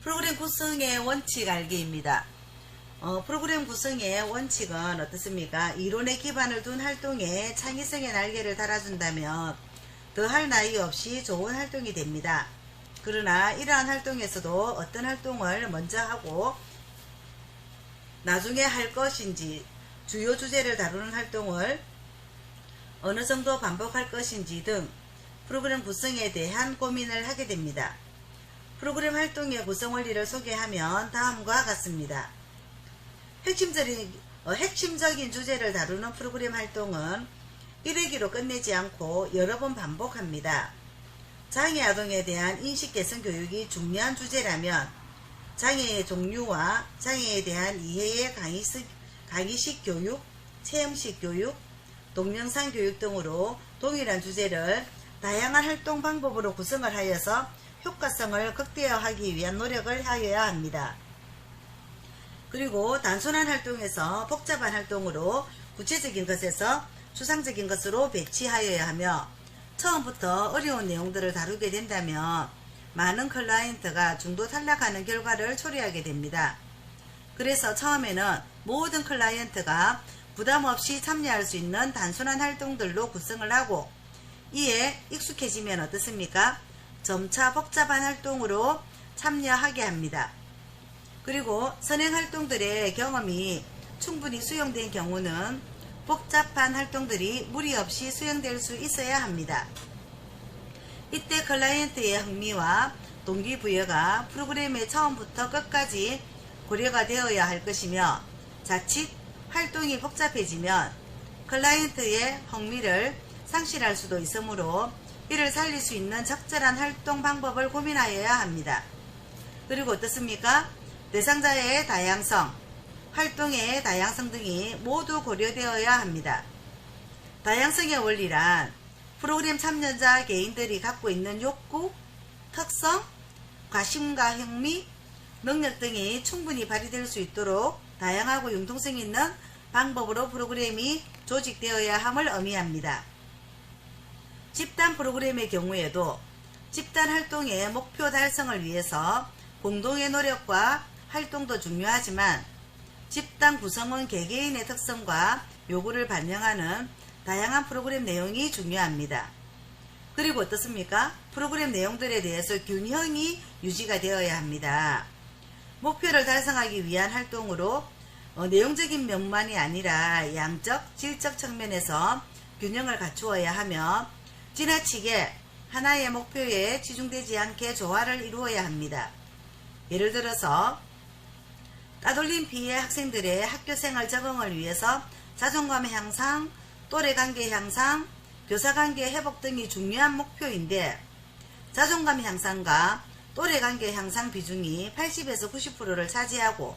프로그램 구성의 원칙 알기입니다. 프로그램 구성의 원칙은 어떻습니까? 이론에 기반을 둔 활동에 창의성의 날개를 달아준다면 더할 나위 없이 좋은 활동이 됩니다. 그러나 이러한 활동에서도 어떤 활동을 먼저 하고 나중에 할 것인지, 주요 주제를 다루는 활동을 어느 정도 반복할 것인지 등 프로그램 구성에 대한 고민을 하게 됩니다. 프로그램 활동의 구성 원리를 소개하면 다음과 같습니다. 핵심적인 주제를 다루는 프로그램 활동은 1회기로 끝내지 않고 여러 번 반복합니다. 장애 아동에 대한 인식 개선 교육이 중요한 주제라면 장애의 종류와 장애에 대한 이해의 강의식 교육, 체험식 교육, 동영상 교육 등으로 동일한 주제를 다양한 활동 방법으로 구성을 하여서 효과성을 극대화하기 위한 노력을 하여야 합니다. 그리고 단순한 활동에서 복잡한 활동으로 구체적인 것에서 추상적인 것으로 배치하여야 하며 처음부터 어려운 내용들을 다루게 된다면 많은 클라이언트가 중도 탈락하는 결과를 초래하게 됩니다. 그래서 처음에는 모든 클라이언트가 부담 없이 참여할 수 있는 단순한 활동들로 구성을 하고 이에 익숙해지면 어떻습니까? 점차 복잡한 활동으로 참여하게 합니다. 그리고 선행 활동들의 경험이 충분히 수용된 경우는 복잡한 활동들이 무리 없이 수행될 수 있어야 합니다. 이때 클라이언트의 흥미와 동기부여가 프로그램의 처음부터 끝까지 고려가 되어야 할 것이며 자칫 활동이 복잡해지면 클라이언트의 흥미를 상실할 수도 있으므로 이를 살릴 수 있는 적절한 활동 방법을 고민하여야 합니다. 그리고 어떻습니까? 대상자의 다양성, 활동의 다양성 등이 모두 고려되어야 합니다. 다양성의 원리란 프로그램 참여자 개인들이 갖고 있는 욕구, 특성, 관심과 흥미, 능력 등이 충분히 발휘될 수 있도록 다양하고 융통성 있는 방법으로 프로그램이 조직되어야 함을 의미합니다. 집단 프로그램의 경우에도 집단 활동의 목표 달성을 위해서 공동의 노력과 활동도 중요하지만 집단 구성원 개개인의 특성과 요구를 반영하는 다양한 프로그램 내용이 중요합니다. 그리고 어떻습니까? 프로그램 내용들에 대해서 균형이 유지가 되어야 합니다. 목표를 달성하기 위한 활동으로 내용적인 면만이 아니라 양적, 질적 측면에서 균형을 갖추어야 하며 지나치게 하나의 목표에 치중되지 않게 조화를 이루어야 합니다. 예를 들어서 따돌림 피해 학생들의 학교생활 적응을 위해서 자존감 향상, 또래관계 향상, 교사관계 회복 등이 중요한 목표인데 자존감 향상과 또래관계 향상 비중이 80에서 90%를 차지하고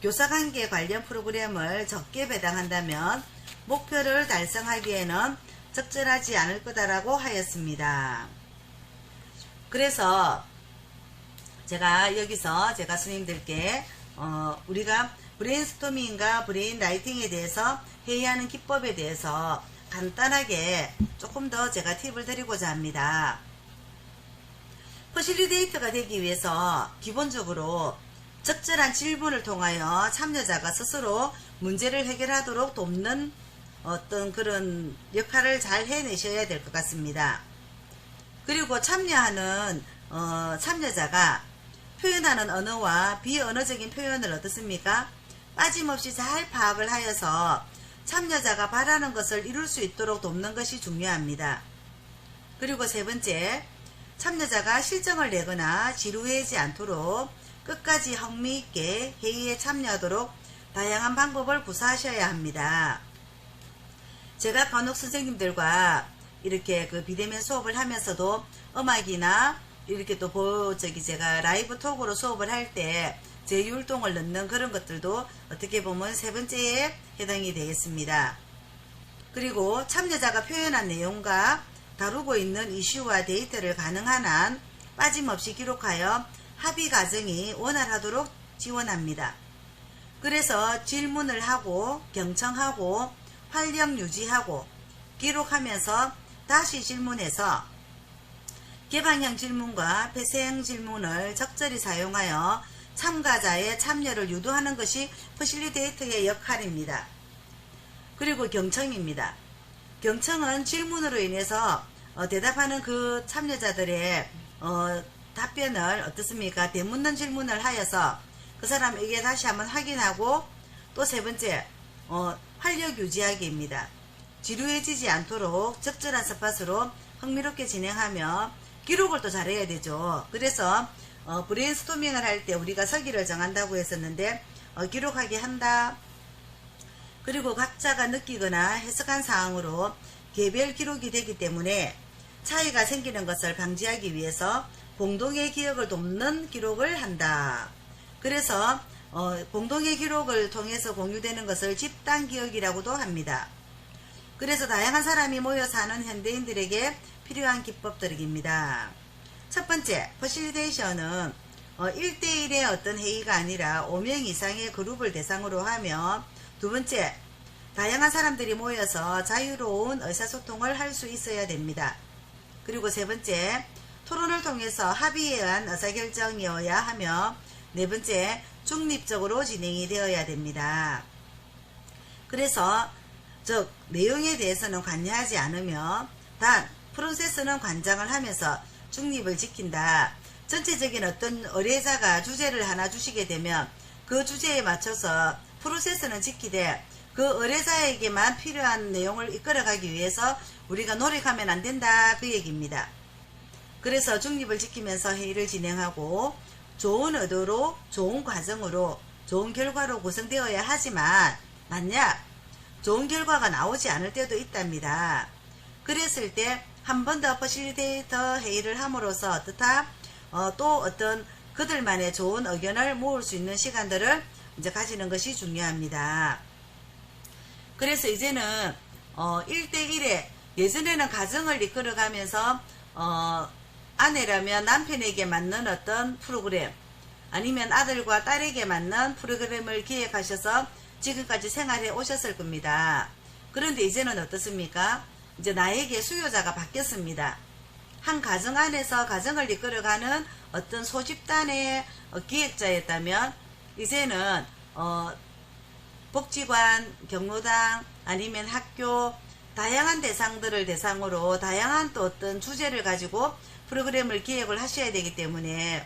교사관계 관련 프로그램을 적게 배당한다면 목표를 달성하기에는 적절하지 않을 거다라고 하였습니다. 그래서 제가 여기서 스님들께 우리가 브레인스토밍과 브레인라이팅에 대해서 회의하는 기법에 대해서 간단하게 조금 더 제가 팁을 드리고자 합니다. 퍼실리데이터가 되기 위해서 기본적으로 적절한 질문을 통하여 참여자가 스스로 문제를 해결하도록 돕는 어떤 그런 역할을 잘 해내셔야 될 것 같습니다. 그리고 참여하는 참여자가 표현하는 언어와 비언어적인 표현을 어떻습니까? 빠짐없이 잘 파악을 하여서 참여자가 바라는 것을 이룰 수 있도록 돕는 것이 중요합니다. 그리고 세 번째, 참여자가 실정을 내거나 지루해하지 않도록 끝까지 흥미있게 회의에 참여하도록 다양한 방법을 구사하셔야 합니다. 제가 간혹 선생님들과 이렇게 비대면 수업을 하면서도 음악이나 이렇게 또 제가 라이브 톡으로 수업을 할 때 제휴활동을 넣는 그런 것들도 어떻게 보면 세 번째에 해당이 되겠습니다. 그리고 참여자가 표현한 내용과 다루고 있는 이슈와 데이터를 가능한 한 빠짐없이 기록하여 합의 과정이 원활하도록 지원합니다. 그래서 질문을 하고 경청하고 활력 유지하고 기록하면서 다시 질문해서 개방형 질문과 폐쇄형 질문을 적절히 사용하여 참가자의 참여를 유도하는 것이 퍼실리테이터의 역할입니다. 그리고 경청입니다. 경청은 질문으로 인해서 대답하는 그 참여자들의 답변을 어떻습니까? 되묻는 질문을 하여서 그 사람에게 다시 한번 확인하고, 또 세 번째 활력 유지하기입니다. 지루해지지 않도록 적절한 스팟으로 흥미롭게 진행하며 기록을 또 잘해야 되죠. 그래서 브레인스토밍을 할 때 우리가 서기를 정한다고 했었는데 기록하게 한다. 그리고 각자가 느끼거나 해석한 사항으로 개별 기록이 되기 때문에 차이가 생기는 것을 방지하기 위해서 공동의 기억을 돕는 기록을 한다. 그래서 공동의 기록을 통해서 공유되는 것을 집단 기억이라고도 합니다. 그래서 다양한 사람이 모여서 하는 현대인들에게 필요한 기법들입니다. 첫 번째, 퍼실리테이션은 1대1의 어떤 회의가 아니라 5명 이상의 그룹을 대상으로 하며, 두 번째, 다양한 사람들이 모여서 자유로운 의사소통을 할 수 있어야 됩니다. 그리고 세 번째, 토론을 통해서 합의에 의한 의사결정이어야 하며, 네 번째, 중립적으로 진행이 되어야 됩니다. 그래서 즉 내용에 대해서는 관여하지 않으며 단 프로세스는 관장을 하면서 중립을 지킨다. 전체적인 어떤 의뢰자가 주제를 하나 주시게 되면 그 주제에 맞춰서 프로세스는 지키되 그 의뢰자에게만 필요한 내용을 이끌어가기 위해서 우리가 노력하면 안 된다, 그 얘기입니다. 그래서 중립을 지키면서 회의를 진행하고 좋은 의도로, 좋은 과정으로, 좋은 결과로 구성되어야 하지만 만약 좋은 결과가 나오지 않을 때도 있답니다. 그랬을 때 한 번 더 퍼실리테이터 회의를 함으로써 어떻다? 또 어떤 그들만의 좋은 의견을 모을 수 있는 시간들을 이제 가지는 것이 중요합니다. 그래서 이제는 1대1에, 예전에는 가정을 이끌어가면서 아내라면 남편에게 맞는 어떤 프로그램, 아니면 아들과 딸에게 맞는 프로그램을 기획하셔서 지금까지 생활해 오셨을 겁니다. 그런데 이제는 어떻습니까? 이제 나에게 수요자가 바뀌었습니다. 한 가정 안에서 가정을 이끌어가는 어떤 소집단의 기획자였다면 이제는 복지관, 경로당, 아니면 학교, 다양한 대상들을 대상으로 다양한 또 어떤 주제를 가지고 프로그램을 기획을 하셔야 되기 때문에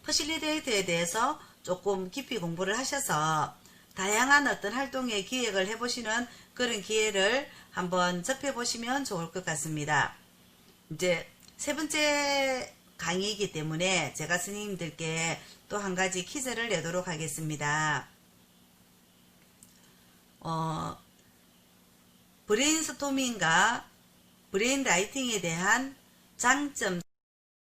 퍼실리테이터에 대해서 조금 깊이 공부를 하셔서 다양한 어떤 활동의 기획을 해보시는 그런 기회를 한번 접해보시면 좋을 것 같습니다. 이제 세 번째 강의이기 때문에 제가 스님들께 또 한 가지 퀴즈를 내도록 하겠습니다. 브레인스토밍과 브레인라이팅에 대한 장점